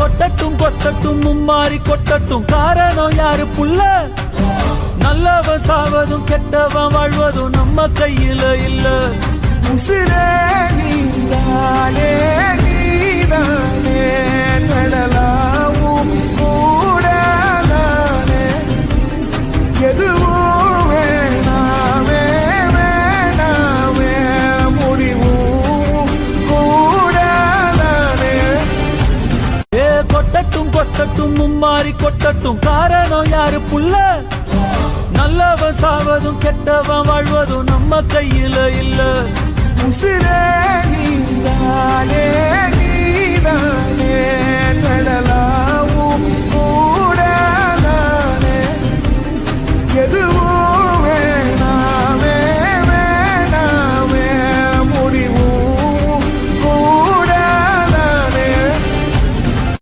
கொட்டட்டும் கொட்டட்டும் மும்மாரி கொட்டட்டும் காரணம் யாரு புள்ள நல்லவன் சாவதும் கெட்டவன் வாழ்வதும் நம்ம கையில இல்ல உசிரே நீதானே நீதானே நடலாவும் கூட நானே எதுவும் வேணாமே வேணாமே முடிவும் கூட நானே கொட்டட்டும் கொட்டட்டும் மும்மாரி கொட்டட்டும் காரணம் யாரு புள்ள நல்லவன் சாவதும் கெட்டவன் வாழ்வதும் நம்ம கையில இல்ல உசிரே நீதானே நீதானே